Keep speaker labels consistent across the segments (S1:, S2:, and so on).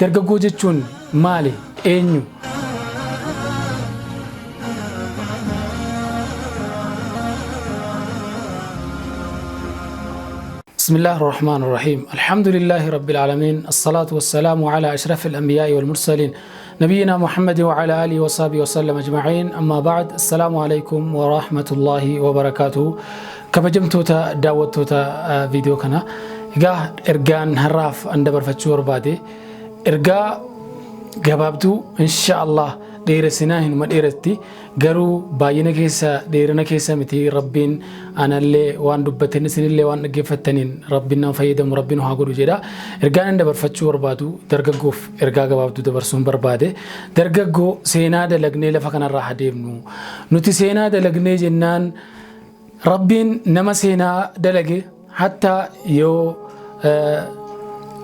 S1: dargaggoo jechuun maali? Eenyu? بسم الله الرحمن الرحيم الحمد لله رب العالمين الصلاة والسلام على أشرف الأنبياء والمرسلين نبينا محمد وعلى آله وصحبه وسلم أجمعين أما بعد السلام عليكم ورحمة الله وبركاته كما جمتوتا داوتوتا فيديو كنا إجا إرجان هراف عند برفتشور بادي إرجا جبابتو إن شاء الله دير سناهن ما ديرتي قالوا باينا كيسا ديرنا كيسا متي ربين أنا اللي وان دبتني سن اللي وان جفتنين ربنا فايدة مربنا هاقولوا جدا إرجع عند برفتشو بربادو درجة جوف إرجع جبابتو دبرسون بربادة درجة جو سينا دلقني لفكنا راح ديمنو نتي سينا دلقني جنان ربين نما سينا دلقي حتى يو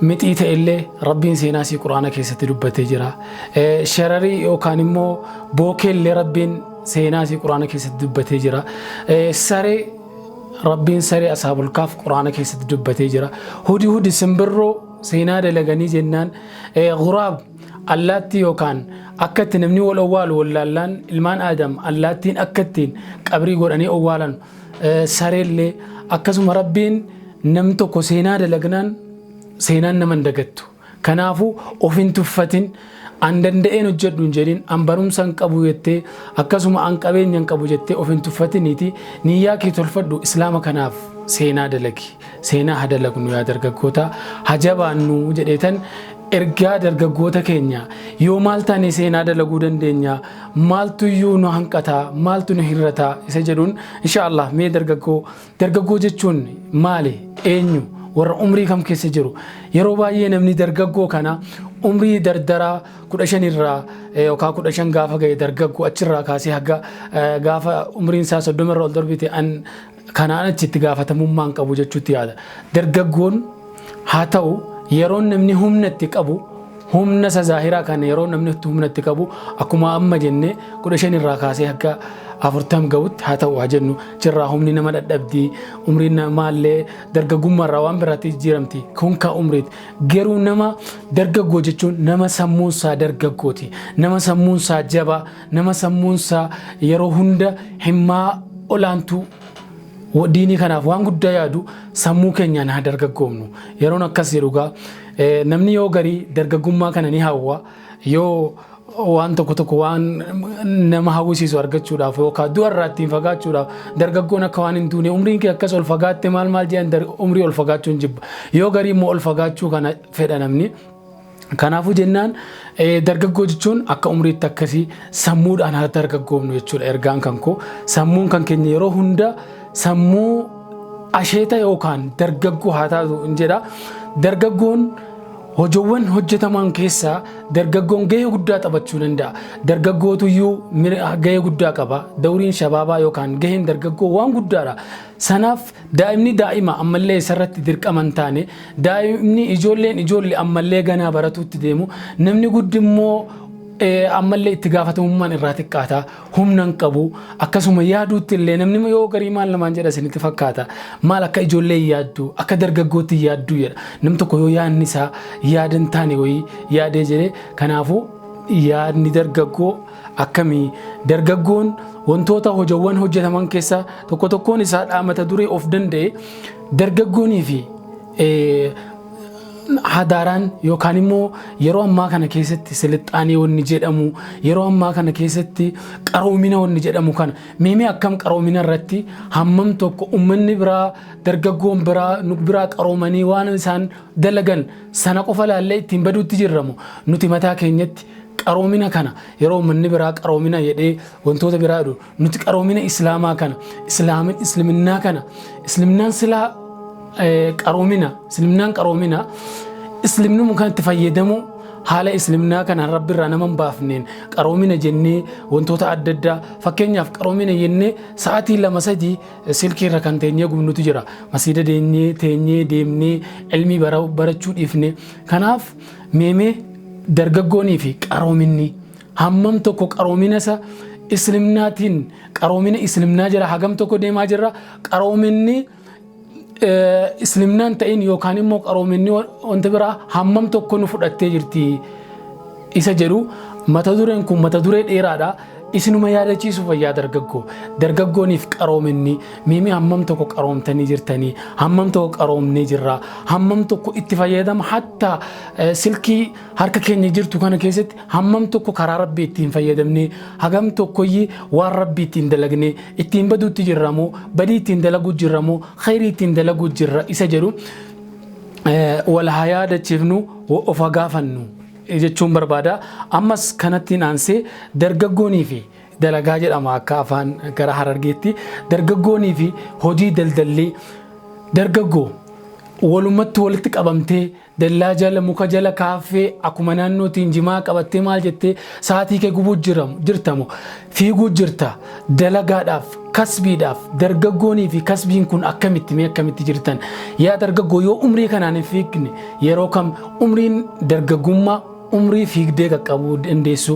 S1: متى إلّي ربين سيناسي قرآن كيسة دبته جرا شرري أو كانمو بوكل اللي ربين سيناسي قرآن كيسة دبته جرا سري ربين سري أصحاب الكهف قرآن كيسة دبته جرا هودي سمبرو سينا دلغني جنان غراب اللاتي أو كان أكتن مني والأول واللالان المان آدم اللاتين أكتين قبري قرآني أولا سري اللي أكسم ربين نمتو كسينا دلغنان سينان نمن دقتو كنافو أوفين تفتين عندن دقين وجدون جرين أمبرم سان قبو يتي أكاسوم أنقبين ينقبو جتي أوفين تفتين نيتي نياكي تلفدو إسلام كناف سينا دلقي سينا هدلق نويا درقوتا حجبا نو جديتن إرقا درقوتا كينيا يو مالتاني سينا دلقو دندينيا مالتو يو نو هنكتا مالتو نهيرتا سجدون إن شاء الله مي درقو جتشون مالي إنيو ور عمري كم كيس جرو يروبايي نمني درجعو كنا عمري دردرا كودشان الرا يوكا كودشان غافا جاي درجعو أشرا كاسي حقا غافا عمري إنسان صدمر رول دربيتي أن كنا أنا تيت غافا تموم مانك أبو جتشوتي هذا درجعون هاتاو يرون نمني هم نتك أبو هم ناس ظاهرة كان يرون نمني هم نتك أبو أكما أما جنة كودشان الرا كاسي حقا أفرتام قوت هاتا واجنو جراهم نينا ما دبدي عمرنا مال درجة مرة وام براتي جيرمتي كونكا عمريت غيرو نما درجة جوجتشون نما سمون سا درجة جوتي نما سمون سا جبا نما سمون سا يرو هندا هما أولانتو وديني كنا فوان قد يادو سمو كنيا نه درجة جومنو يرونا كسيروغا نمني يو غري درجة جوما كنا نهاوا يو waan tokko waan nama hawwisiisu argachuudhaaf yookaan du'arraattiin fagaachuudhaaf dargaggoon akka waan hin tuune umriin kee akkas ol fagaatte maal jedhan umrii ol fagaachuun jibba yoo garii immoo ol fagaachuu kana fedha namni kanaafuu jennaan dargaggoo jechuun akka umriitti akkasii sammuudhaan haa dargaggoomnu jechuudha ergaan kan koo sammuun kan keenya yeroo hunda sammuu asheeta yookaan dargaggoo haa taatu hin jedha dargaggoon hojiiwwan hojjetaman keessaa dargaggoon gahee guddaa taphachuu danda'a dargaggootu iyyuu gahee guddaa qaba dawriin shabaabaa yookaan gaheen dargaggoo waan guddaadha sanaaf daa'imni daa'ima ammallee isarratti dirqaman taane daa'imni ijoollee ammallee ganaa baratuutti deemu namni guddimmoo ammallee itti gaafatamummaan irraa xiqqaata humnan qabu akkasuma yaaduutti illee namni yoo garii maal namaan jedha isinitti fakkaata maal akka ijoollee yaaddu akka dargaggootti yaaddu jedha namni tokko yoo yaadni isaa yaadan taane wayii yaadee jedhe kanaafuu yaadni dargaggoo akkamii dargaggoon wantoota hojiiwwan hojjetaman keessaa tokkoon isaa dhaamata duree of danda'e dargaggoonii fi hadaraan yookaan immoo yeroo ammaa kana keessatti silixaanii wanni jedhamu yeroo ammaa kana keessatti qaroomina wanni jedhamu kana meemee akkam qaroomina irratti hammam tokko ummanni biraa dargaggoon biraa qaroomanii waan isaan dalagan sana qofa laallee ittiin baduutti jirramu nuti mataa keenyatti qaroomina kana yeroo ummanni biraa qaroomina jedhee wantoota biraa jedhu nuti qaroomina islaamaa kana islaaminaa kana islaaminaan silaa qaroomina islimnu kan itti fayyadamu haala islimnaa kana rabbi irraa nama baafneen qaroomina jennee wantoota adda addaa fakkeenyaaf qaroomina jennee sa'aatii 2-3 silkii irra kan teenyee gubnutu jira masiida teenyee deemnee ilmi barachuu dhiifne kanaaf meemee dargaggoonii fi qaroominni hammam tokko qaroomina isa islimnaatiin qaroomina islimnaa jira hagam tokko deemaa jira qaroominni islimnaan ta'in yookaan immoo qaroominni wanta biraa hammam tokko nu fudhattee jirti isa jedhu mata dureen kun mata duree dheeraadha. Isinuma yaadachiisu fayyaa dargaggooniif qaroominni miimi hammam tokko qaroomtanii jirtanii hammam tokko qaroomnee jirra hammam tokko itti fayyadama hatta silkii harka keenya jirtu kana keessatti hammam tokko karaa rabbii ittiin fayyadamne hagam tokkoyyii waan rabbii ittiin dalagne ittiin baduutti jirramoo badii ittiin dalaguu jirramoo khayrii ittiin dalaguu jirra isa jedhu wal haa yaadachiifnu of haa gaafannu jechuun barbaada. Ammas kanattiin aansee dargaggoonii fi dalagaa jedhama akka afaan gara Harargeetti dargaggoonii fi hojii daldallee dargaggoo walumatti walitti qabamtee dallaa jala muka jala kaaffee akkuma naannootiin jimaa qabattee maal jettee sa'aatii kee gubuu jirtamu fiiguu jirta dalagaadhaaf kasbiidhaaf dargaggoonii fi kasbiin kun akkamitti jirtan yaa dargaggoo yoo umrii kanaan hin fiigne yeroo kam umriin dargaggummaa umrii fiigdee qaqqabuu dandeessu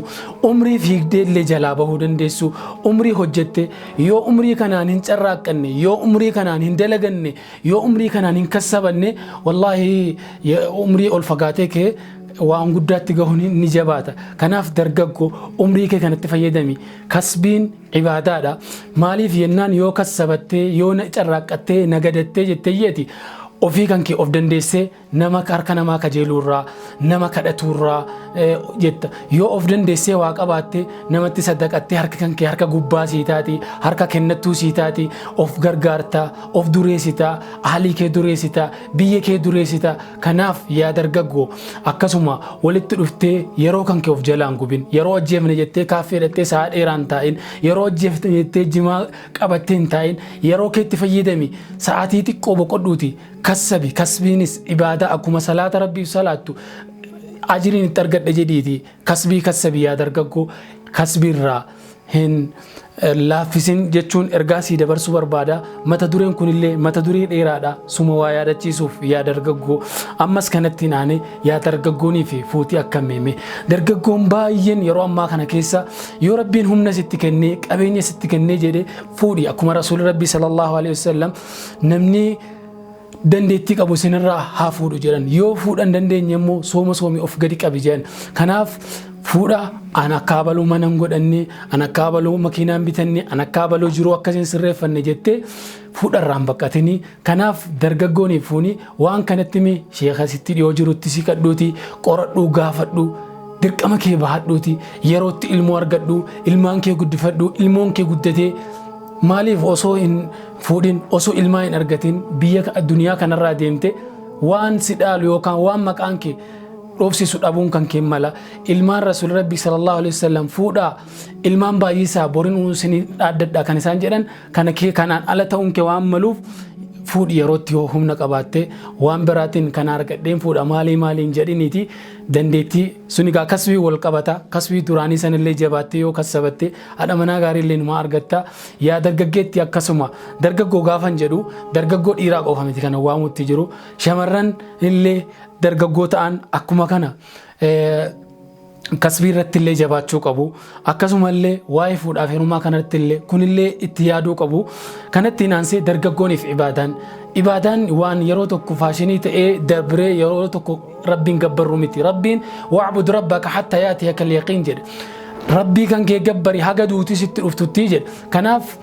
S1: umrii fiigdee illee jalaa bahuu dandeessu umrii hojjette yoo umrii kanaan hin carraaqqanne yoo umrii kanaan hin dalaganne yoo umrii kanaan hin kassabanne wallahi umrii ol fagaatee kee waan guddaatti gahuun ni jabaata. Kanaaf dargaggoo umrii kee kanatti fayyadami. Kasbiin ibaadaadha. Maaliif yennaan yoo kassabattee yoo carraaqqattee nagadattee jettee yeeti ofii kan kee of dandeessee nama harka namaa kajeelurraa nama kadhaturraa jetta yoo of dandeessee waa qabaatte namatti sadaqattee harka kan kee harka gubbaa siitaati harka kennattuu siitaati of gargaartaa of dureessitaa ahli kee dureessitaa biyya kee dureessitaa. Kanaaf yaa dargaggoo akkasuma walitti dhuftee yeroo kan kee of jalaan gubin yeroo ajjeefne jettee kaaffee hidhattee sa'a dheeraan taa'in yeroo ajjeefne jettee jimaa qabattee hin taa'in yeroo keetti fayyadami sa'aatii xiqqoo boqodhuuti. Kasbiinis ibaada akkuma salaata rabbiif salaattu ajiriin itti argadhe jedhiiti kasbii yaa dargaggoo kasbiirraa hin laaffisin jechuun ergaa sii dabarsuu barbaada. Mata dureen kunillee mata duree dheeraadha suma waa yaadachiisuuf yaa dargaggoo. Ammas kanatti naane yaa dargaggoonii fi fuutii akkamii dargaggoon baay'een yeroo ammaa kana keessa yoo rabbiin humna sitti kennee qabeenya sitti kennee jedhe fuudhi akkuma rasuulli rabbii sallallahu alaihi wasallam namni dandeettii qabu sinirraa haa fuudhu jedhan yoo fuudhan dandeenye immoo soomii of gadi qabi jedhan. Kanaaf fuudha ana kaabaluu manan godhanne ana kaabaluu makiinaan bitanne ana kaabaluu jiruu akkasiin sirreeffanne jettee fuudharraan baqqatanii. Kanaaf dargaggoonii fuuni waan kanatti mi sheekha sitti dhiyoo jirutti si kadhuuti qoradhuu gaafadhu dirqama kee bahadhuuti yerootti ilmoo argadhu ilmaan kee guddifadhu ilmoon kee guddatee maaliif osoo hin fuudhin osoo ilmaa hin argatin biyya addunyaa kanarraa deemte waan si dhaalu yookaan waan maqaan kee dhoofsisu dhabuun kan kee mala. Ilmaan rasuul rabbii sallallahu alaihi wasallam fuudhaa ilmaan baay'isaa borin uusini dhaaddadhaa kan isaan jedhan kana kee kanaan ala ta'uun kee waan maluuf fuudhi yerootti yoo humna qabaatte waan biraatiin kan argadheen fuudha maaliin jedhiniiti dandeettii sunigaa kasbii wal qabata kasbii duraanii sanillee jabaatte yoo kassabatte haadha manaa gaariillee numa argatta. Yaa dargaggeetti akkasuma dargaggoo gaafan jedhu dargaggoo dhiiraa qofa miti kana waamutti jiru shamarran illee dargaggoo ta'an akkuma kana kasbii irratti illee jabaachuu qabu. Akkasumallee waa'ee fuudhaaf heerumaa kanatti illee kunillee itti yaaduu qabu. Kanatti naansee dargaggooniif ibaadaan waan yeroo tokko faashinii ta'ee dabree yeroo tokko rabbiin gabbarru miti. Rabbiin wa'bud rabbaka hatta yaatiyaka al-yaqiin jedhe. Rabbii kan kee gabbari haga duutii sitti dhuftutti jedhe. Kanaaf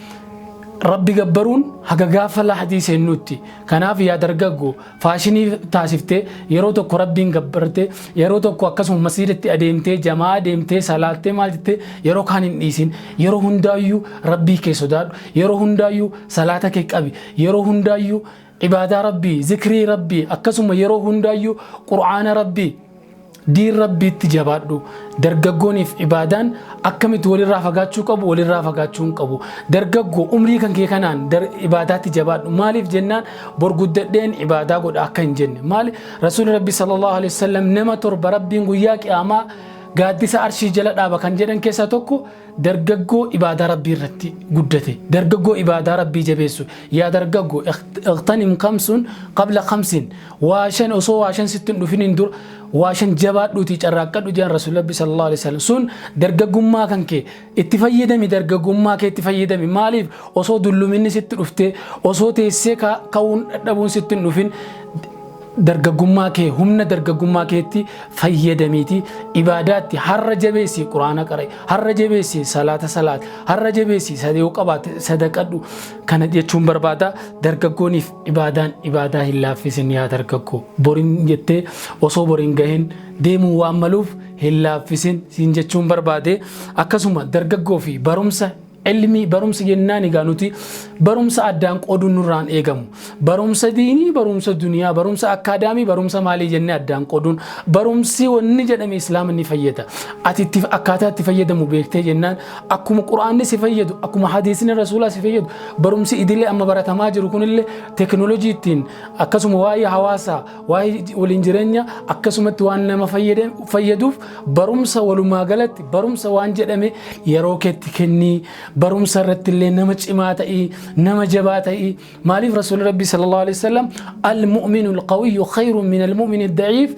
S1: rabbi gabbaruun haga gaafa lahadii seennutti. Kanaaf yaa dargaggoo faashinii taasiftee yeroo tokko rabbiin gabbarte yeroo tokko akkasuma masjiidatti adeemtee jamaa adeemtee salaattee maal jettee yeroo kaan hin dhiisin yeroo hundaayyuu rabbii kee sodaadhu yeroo hundaayyuu salaata kee qabi yeroo hundaayyuu ibaadaa rabbii zikrii rabbii akkasuma yeroo hundaayyuu qur'aana rabbii diin rabbiitti jabaadhu. Dargaggooniif ibaadaan akkamitti walirraa fagaachuu qabu walirraa fagaachuu hin qabu. Dargaggoo umrii kan kee kanaan ibaadaatti jabaadhu. Maaliif jennaan borguddadheen ibaadaa godha akka hin jenne maali rasuulli rabbii sallallahu alaihi wasallam nama torba rabbiin guyyaa qiyaamaa gaaddisa arshii jala dhaaba kan jedhan keessaa tokko dargaggoo ibaadaa rabbii irratti guddate, dargaggoo ibaadaa rabbii jabeessu. Yaa dargaggoo iqtanim kamsun qabla kamsin, waashan osoo waashan sittin dhufiniin dura waashan jabaadhuutii carraaqqadhu jedhan Rasuulli sallallahu alaihi wasallam. Sun dargaggummaa kan kee itti fayyadami, dargaggummaa kee itti fayyadami. Maaliif osoo dulluminni sitti dhuftee osoo teessee ka'uun dadhabuun sitti hin dhufin dargaggummaa kee humna dargaggummaa keetti fayyadamiiti ibaadaatti har'a jabeessi quraana qara'i, har'a jabeessi salaata, har'a jabeessi sadaqaa qabaate sadaqadhu. Kana jechuun barbaada dargaggooniif ibaadaa hin laaffisin. Yaa dargaggoo boriin jettee osoo boriin gahin deemuu waan maluuf hin laaffisin siin jechuun barbaade. Akkasuma dargaggoo fi barumsa ilmi barumsa jennaan egaa nuti barumsa addaan qooduun nurraan eegamu. Barumsa diinii, barumsa duniyaa, barumsa akaadaamii, barumsa maalii jennee addaan qooduun. Barumsi wanni jedhame islaama ni fayyada. Ati itti akkaataa itti fayyadamu beektee jennaan akkuma quraanni si fayyadu, akkuma hadiisni rasuulaa si fayyadu, barumsi idilee amma baratamaa jiru kunillee teekinooloojii ittiin akkasuma waa'ee hawaasaa, waa'ee waliin jireenya akkasumatti waan nama fayyaduuf barumsa walumaa galatti barumsa waan jedhame yeroo keetti kennii. Barumsa irratti illee nama cimaa ta'ii, nama jabaa ta'ii. Maaliif Rasuulli Rabbii sallallahu alaihi wasallam al-mu'minu al-qawiyyu khayrun min al-mu'mini ad-da'if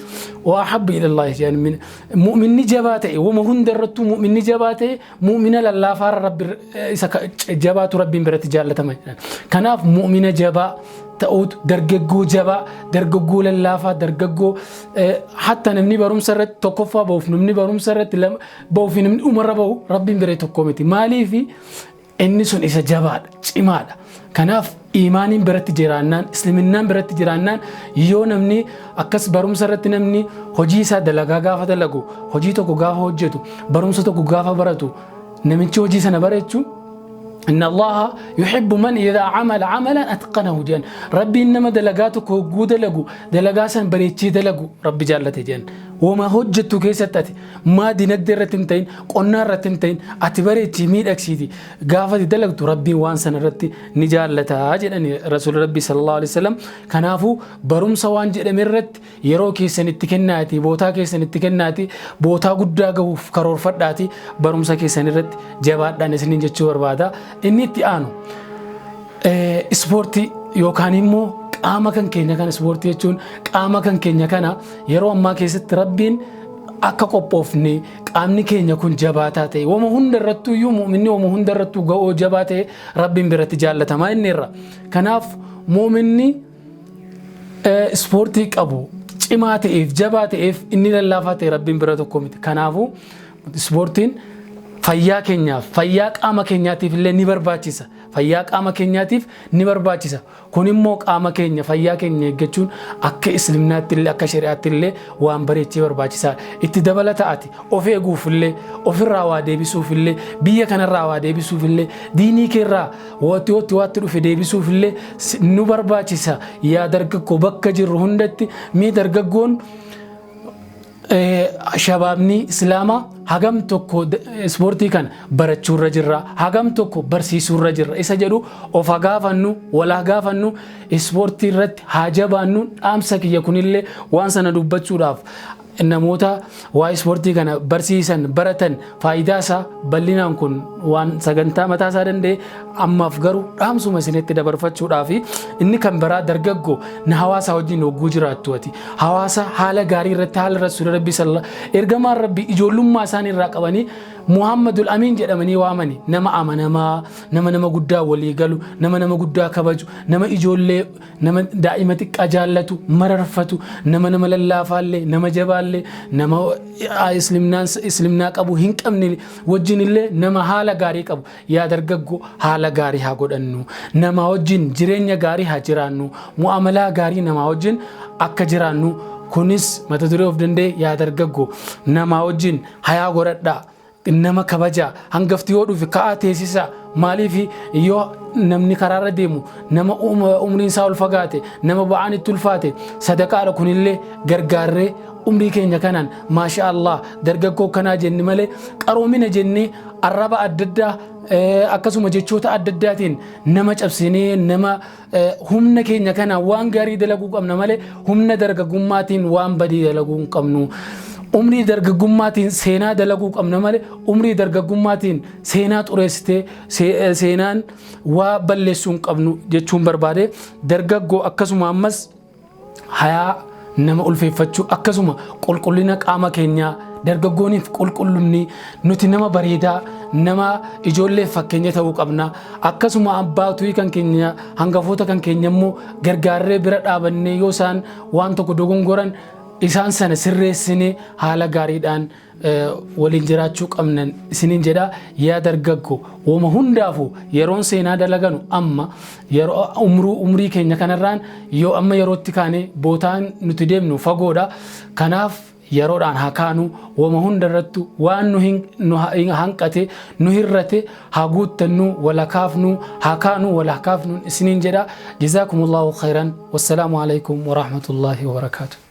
S1: wa ahabbu ila Allah. Yani mu'minni jabaa ta'e wama hunda irrattuu mu'minni jabaa ta'e mu'mina lallaafaa Rabbi isa jabaatu Rabbiin biratti jaallatama. Kanaaf mu'mina jabaa ta'uut dargaggoo jabaa, dargaggoo lallaafaa, dargaggoo hatta namni barumsa irratti tokkoffaa bahuuf, namni barumsa irratti bahuuf, namni umarra bahu Rabbiin biree tokko miti. Maaliif inni sun isa jabaadha, cimaadha. Kanaaf iimaaniin biratti jiraannaan, islaaminaan biratti jiraannaan yoo namni akkas barumsa irratti namni hojii isaa dalagaa gaafa dalagu, hojii tokko gaafa hojjetu, barumsa tokko gaafa baratu, namichi hojii sana barachuu إن الله يحب من إذا عمل عملا أتقنه جن. ربي إنما دلقاتك هو دلقاسا بريتشي دلقو ربي جالته جن. وما هجت كيستاتي ما دي نقدر رتنتين قنار رتنتين أتبريتشي ميد أكسيدي قافة دلقتو ربي وانسان رتي نجالتها جن. رسول ربي صلى الله عليه وسلم كنافو بروم سوان جد مرت يروكي سنتكناتي بوتا كي سنتكناتي بوتا قداغو كرور فرداتي بروم سكي سنرت جواد دان سنين جتشور بادا inni itti aanu ispoortii yookaan immoo qaama kan keenya kana. Ispoortii jechuun qaama kan keenya kana yeroo ammaa keessatti Rabbiin akka qophoofne qaamni keenya kun jabaataa ta'e wama hunda irrattuu iyyuu mu'minni wama hunda irrattuu ga'oo jabaa ta'e Rabbiin biratti jaallatamaa inni irra. Kanaaf mu'minni ispoortii qabu cimaa ta'eef jabaa ta'eef inni lallaafaa ta'e Rabbiin bira tokko miti. Kanaafuu ispoortiin fayyaa keenyaaf, fayyaa qaama keenyaatiif illee ni barbaachisa. Fayyaa qaama keenyaatiif ni barbaachisa. Kun immoo qaama keenya fayyaa keenya eeggachuun akka islaamnaatti illee akka shari'aatti illee waan bareechee barbaachisaa. Itti dabalata ati of eeguuf illee, ofirraa waa deebisuuf illee, biyya kanarraa waa deebisuuf illee, diinii keerraa waatti dhufe deebisuuf illee nu barbaachisa. Yaa dargaggoo bakka jirru hundatti mee dargaggoon shabaabni islaamaa hagam tokko ispoortii kana barachuurra jirra, hagam tokko barsiisuurra jirra isa jedhu of gaafannu, wal gaafannu, ispoortii irratti haa jabaannu. Dhaamsa kiyya kunillee waan sana dubbachuudhaaf namoota waa ispoortii kana barsiisan baratan faayidaa isaa bal'inaan kun waan sagantaa mataa isaa danda'e ammaaf garuu dhaamsuma isinitti dabarfachuudhaaf inni kan biraa dargaggoo na hawaasa wajjin hogguu jiraattu ati hawaasa haala gaarii irratti haala Rasuul Rabbii sallallahu ergamaan Rabbii ijoollummaa isaanii irraa qabanii Muhammadul Amiin jedhamanii waamani. Nama amanamaa, nama guddaa walii galu, nama guddaa kabaju, nama ijoollee, nama daa'ima xiqqaa jaallatu, mararfatu, nama lallaafaallee, nama jabaallee, nama islaamnaa qabu hin qabne wajjin illee nama haala gaarii qabu. Yaa dargaggoo haala gaarii haa godhannu, nama wajjin jireenya gaarii haa jiraannu, mu'amalaa gaarii nama wajjin akka jiraannu. Kunis mata duree of danda'e yaa dargaggoo nama wajjin hayaa godhadhaa. Nama kabaja hangafti yoo dhufe ka'aa teessisa. Maaliif yoo namni karaarra deemu nama umriin isaa ol fagaate, nama ba'aan itti ulfaate sadaqaadha. Kunillee gargaarree umrii keenya kanaan maasha Allah dargaggoo kanaa jenne malee qaroomina jennee arraba adda addaa akkasuma jechoota adda addaatiin nama cabsinee nama humna keenya kana waan gaarii dalaguu qabna malee humna dargaggummaatiin waan badii dalaguu hin qabnu. umrii dargaggummaatiin seenaa dalaguu qabna malee umrii dargaggummaatiin seenaa xureessitee seenaan waa balleessuu hin qabnu jechuun barbaade. Dargaggoo akkasuma ammas hayaa nama ulfeeffachuu akkasuma qulqullina qaama keenyaa dargaggooniif qulqullumni nuti nama bareedaa nama ijoollee fakkeenya ta'uu qabna. Akkasuma abbaatuu kan keenya hangafoota kan keenya immoo gargaarree bira dhaabannee yoo isaan waan tokko dogongoran isaan sana sirreessinee haala gaariidhaan waliin jiraachuu qabnan isiniin jedha. Yaa dargaggoo wama hundaafu yeroon seenaa dalaganu amma yeroo umrii keenya kanarraan yoo amma yerootti kaane bootaan nuti deemnu fagoodha. Kanaaf yeroodhaan haa kaanu wama hundarrattu waan nu hanqate nu hirrate haa guuttannu wala kaafnu haa kaanu wala kaafnu isiniin jedha. Jazaakumullahu khairan. Wassalaamu alaikum wa rahmatullahi wa barakatuh.